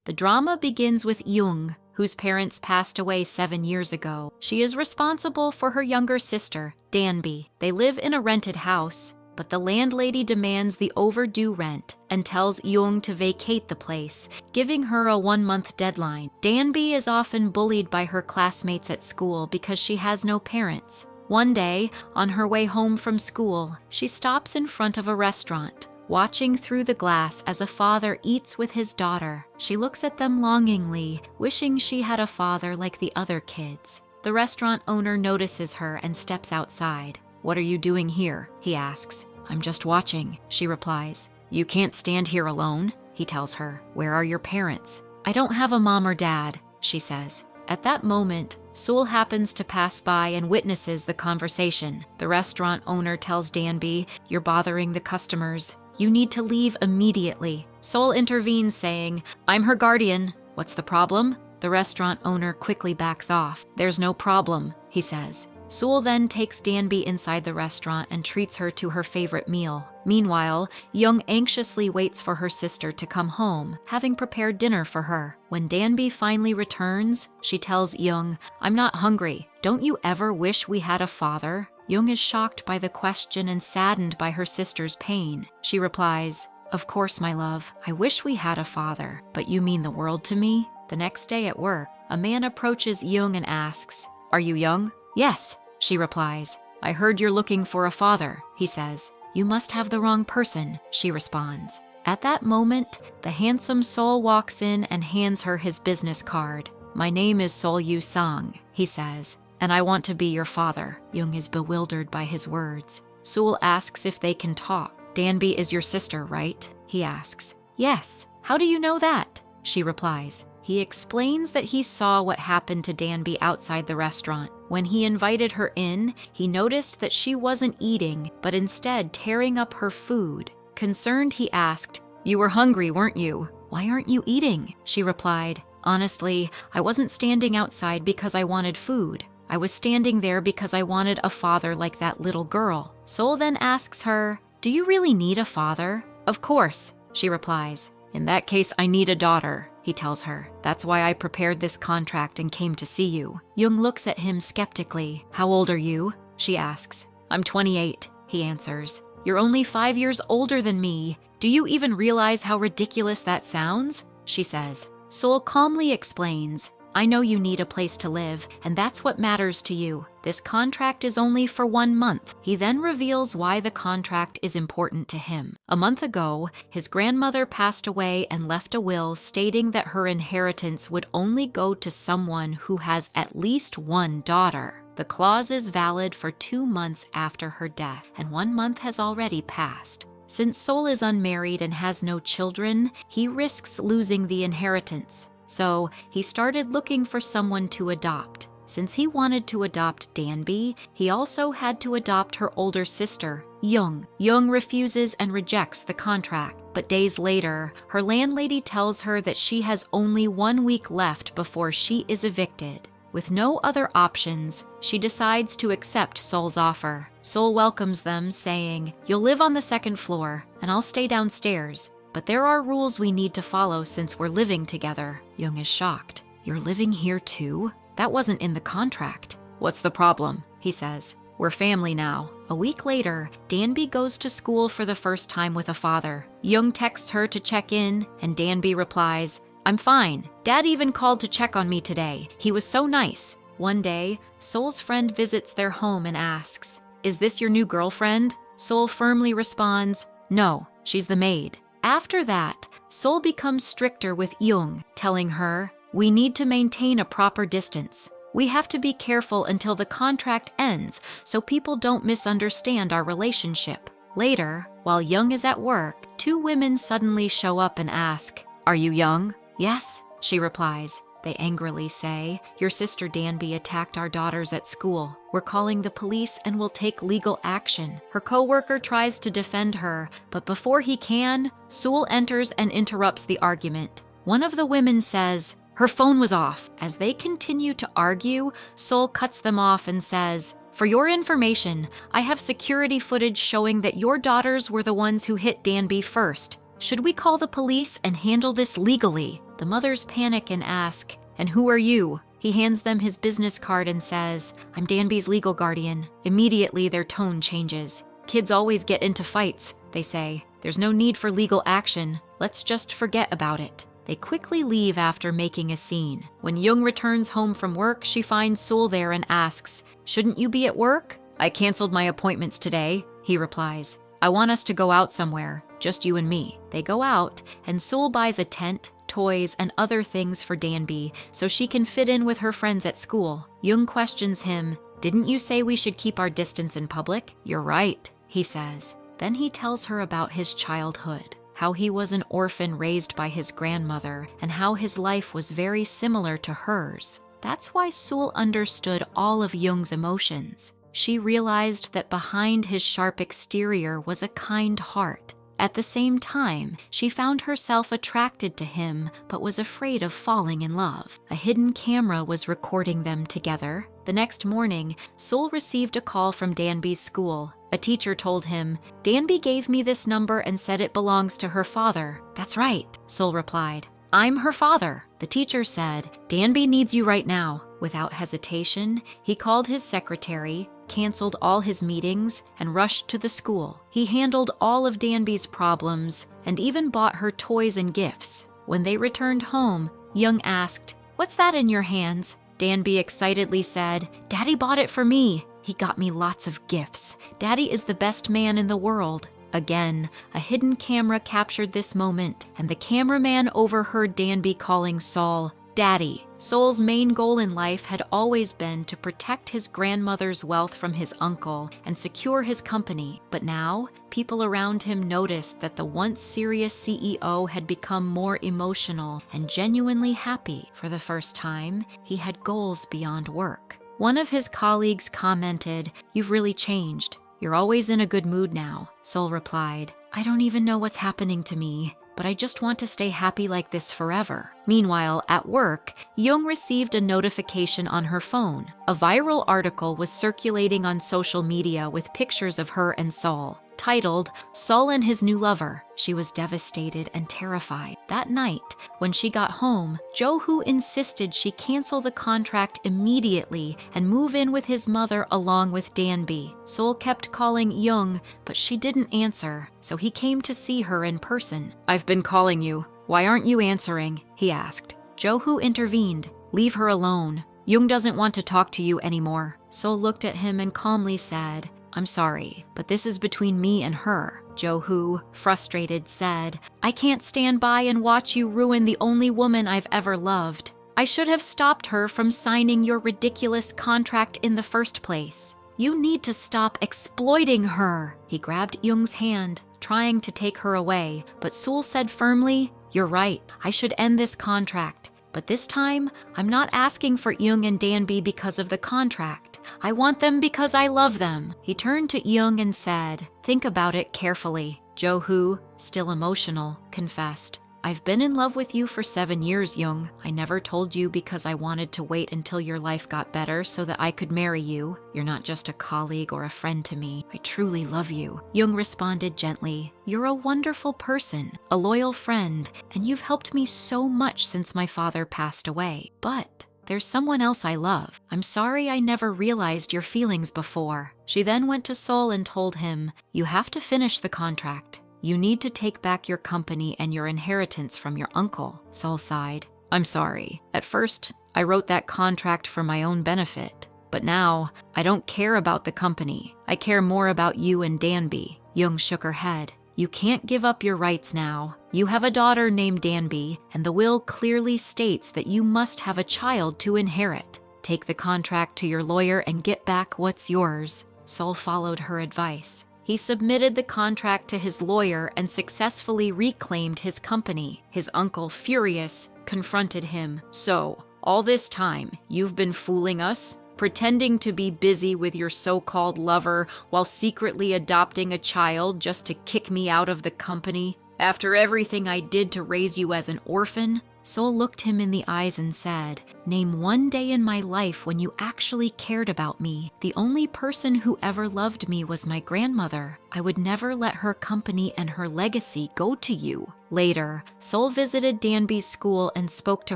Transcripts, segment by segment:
The drama begins with Jung, whose parents passed away 7 years ago. She is responsible for her younger sister, Danby. They live in a rented house, but the landlady demands the overdue rent and tells Jung to vacate the place, giving her a 1-month deadline. Danby is often bullied by her classmates at school because she has no parents. One day, on her way home from school, she stops in front of a restaurant, watching through the glass as a father eats with his daughter. She looks at them longingly, wishing she had a father like the other kids. The restaurant owner notices her and steps outside. "What are you doing here?" he asks. "I'm just watching," she replies. "You can't stand here alone," he tells her. "Where are your parents?" "I don't have a mom or dad," she says. At that moment, Sol happens to pass by and witnesses the conversation. The restaurant owner tells Danby, "You're bothering the customers. You need to leave immediately." Sol intervenes, saying, "I'm her guardian. What's the problem?" The restaurant owner quickly backs off. "There's no problem," he says. Sol then takes Danby inside the restaurant and treats her to her favorite meal. Meanwhile, Jung anxiously waits for her sister to come home, having prepared dinner for her. When Danby finally returns, she tells Jung, "I'm not hungry. Don't you ever wish we had a father?" Jung is shocked by the question and saddened by her sister's pain. She replies, "Of course, my love. I wish we had a father, but you mean the world to me." The next day at work, a man approaches Jung and asks, "Are you Jung?" "Yes," she replies. "I heard you're looking for a father," he says. "You must have the wrong person," she responds. At that moment, the handsome Sol walks in and hands her his business card. "My name is Sol Yu Sang," he says, "and I want to be your father." Jung is bewildered by his words. Sol asks if they can talk. "Danby is your sister, right?" he asks. "Yes. How do you know that?" she replies. He explains that he saw what happened to Danby outside the restaurant. When he invited her in, he noticed that she wasn't eating, but instead tearing up her food. Concerned, he asked, "You were hungry, weren't you? Why aren't you eating?" She replied, "Honestly, I wasn't standing outside because I wanted food. I was standing there because I wanted a father like that little girl." Sol then asks her, "Do you really need a father?" "Of course," she replies. "In that case, I need a daughter," he tells her. "That's why I prepared this contract and came to see you." Jung looks at him skeptically. "How old are you?" she asks. "I'm 28, he answers. "You're only 5 years older than me. Do you even realize how ridiculous that sounds?" she says. Sol calmly explains, "I know you need a place to live, and that's what matters to you. This contract is only for 1 month. He then reveals why the contract is important to him. A month ago, his grandmother passed away and left a will stating that her inheritance would only go to someone who has at least 1 daughter. The clause is valid for 2 months after her death, and 1 month has already passed. Since Sol is unmarried and has no children, he risks losing the inheritance. So he started looking for someone to adopt. Since he wanted to adopt Danby, he also had to adopt her older sister, Jung. Jung refuses and rejects the contract, but days later, her landlady tells her that she has only 1 week left before she is evicted. With no other options, she decides to accept Sol's offer. Sol welcomes them, saying, "You'll live on the 2nd floor, and I'll stay downstairs. But there are rules we need to follow since we're living together." Jung is shocked. "You're living here too? That wasn't in the contract." "What's the problem?" he says. "We're family now." A week later, Danby goes to school for the first time with a father. Jung texts her to check in, and Danby replies, "I'm fine. Dad even called to check on me today. He was so nice." One day, Sol's friend visits their home and asks, "Is this your new girlfriend?" Sol firmly responds, "No, she's the maid." After that, Sol becomes stricter with Jung, telling her, "We need to maintain a proper distance. We have to be careful until the contract ends so people don't misunderstand our relationship." Later, while Jung is at work, 2 women suddenly show up and ask, "Are you Jung?" "Yes," she replies. They angrily say, "Your sister Danby attacked our daughters at school. We're calling the police and will take legal action." Her co-worker tries to defend her, but before he can, Sol enters and interrupts the argument. One of the women says, "Her phone was off." As they continue to argue, Sol cuts them off and says, "For your information, I have security footage showing that your daughters were the ones who hit Danby first. Should we call the police and handle this legally? The mothers panic and ask, "And who are you?" He hands them his business card and says, "I'm Danby's legal guardian." Immediately, their tone changes. "Kids always get into fights," they say. "There's no need for legal action. Let's just forget about it." They quickly leave after making a scene. When Jung returns home from work, she finds Sul there and asks, "Shouldn't you be at work?" "I canceled my appointments today," he replies. "I want us to go out somewhere, just you and me." They go out, and Sul buys a tent, toys, and other things for Danby so she can fit in with her friends at school. Jung questions him. "Didn't you say we should keep our distance in public?" "You're right," he says. Then he tells her about his childhood, how he was an orphan raised by his grandmother, and how his life was very similar to hers. That's why Sul understood all of Jung's emotions. She realized that behind his sharp exterior was a kind heart. At the same time, she found herself attracted to him, but was afraid of falling in love. A hidden camera was recording them together. The next morning, Sul received a call from Danby's school. A teacher told him, "Danby gave me this number and said it belongs to her father." "That's right," Sul replied. "I'm her father." The teacher said, "Danby needs you right now." Without hesitation, he called his secretary, canceled all his meetings, and rushed to the school. He handled all of Danby's problems and even bought her toys and gifts. When they returned home, Jung asked, "What's that in your hands?" Danby excitedly said, "Daddy bought it for me. He got me lots of gifts. Daddy is the best man in the world." Again, a hidden camera captured this moment, and the cameraman overheard Danby calling Saul Daddy. Saul's main goal in life had always been to protect his grandmother's wealth from his uncle and secure his company, but now, people around him noticed that the once serious CEO had become more emotional and genuinely happy. For the first time, he had goals beyond work. One of his colleagues commented, "You've really changed. You're always in a good mood now." Saul replied, "I don't even know what's happening to me, but I just want to stay happy like this forever." Meanwhile, at work, Jung received a notification on her phone. A viral article was circulating on social media with pictures of her and Saul, titled, "Saul and His New Lover." She was devastated and terrified. That night, when she got home, Jo-hoo insisted she cancel the contract immediately and move in with his mother along with Danby. Seol kept calling Jung, but she didn't answer, so he came to see her in person. "I've been calling you. Why aren't you answering?" he asked. Jo-hoo intervened. "Leave her alone. Jung doesn't want to talk to you anymore." Seol looked at him and calmly said, "I'm sorry, but this is between me and her." Jo-hoo, frustrated, said, "I can't stand by and watch you ruin the only woman I've ever loved. I should have stopped her from signing your ridiculous contract in the first place. You need to stop exploiting her." He grabbed Jung's hand, trying to take her away, but Seol said firmly, "You're right, I should end this contract. But this time, I'm not asking for Jung and Danby because of the contract. I want them because I love them." He turned to Jung and said, "Think about it carefully." Jo-hoo, still emotional, confessed, "I've been in love with you for 7 years, Jung. I never told you because I wanted to wait until your life got better so that I could marry you. You're not just a colleague or a friend to me. I truly love you." Jung responded gently, "You're a wonderful person, a loyal friend, and you've helped me so much since my father passed away. But there's someone else I love. I'm sorry I never realized your feelings before." She then went to Seol and told him, "You have to finish the contract. You need to take back your company and your inheritance from your uncle." Seol sighed. "I'm sorry. At first, I wrote that contract for my own benefit. But now, I don't care about the company. I care more about you and Danby." Jung shook her head. "You can't give up your rights now. You have a daughter named Danby, and the will clearly states that you must have a child to inherit. Take the contract to your lawyer and get back what's yours." Seol followed her advice. He submitted the contract to his lawyer and successfully reclaimed his company. His uncle, furious, confronted him. "So, all this time, you've been fooling us? Pretending to be busy with your so-called lover while secretly adopting a child just to kick me out of the company? After everything I did to raise you as an orphan?" Sol looked him in the eyes and said, "Name one day in my life when you actually cared about me. The only person who ever loved me was my grandmother. I would never let her company and her legacy go to you." Later, Sol visited Danby's school and spoke to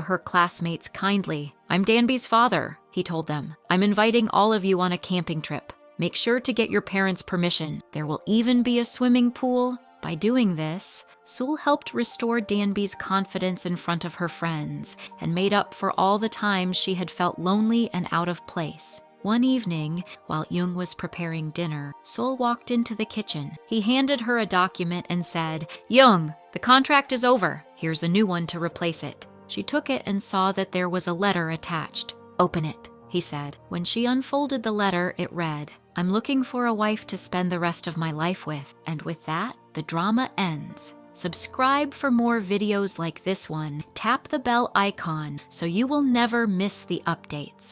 her classmates kindly. "I'm Danby's father," he told them. "I'm inviting all of you on a camping trip. Make sure to get your parents' permission. There will even be a swimming pool." By doing this, Sol helped restore Danby's confidence in front of her friends and made up for all the times she had felt lonely and out of place. One evening, while Jung was preparing dinner, Sol walked into the kitchen. He handed her a document and said, "Jung, the contract is over. Here's a new one to replace it." She took it and saw that there was a letter attached. "Open it," he said. When she unfolded the letter, it read, "I'm looking for a wife to spend the rest of my life with." And with that, the drama ends. Subscribe for more videos like this one. Tap the bell icon so you will never miss the updates.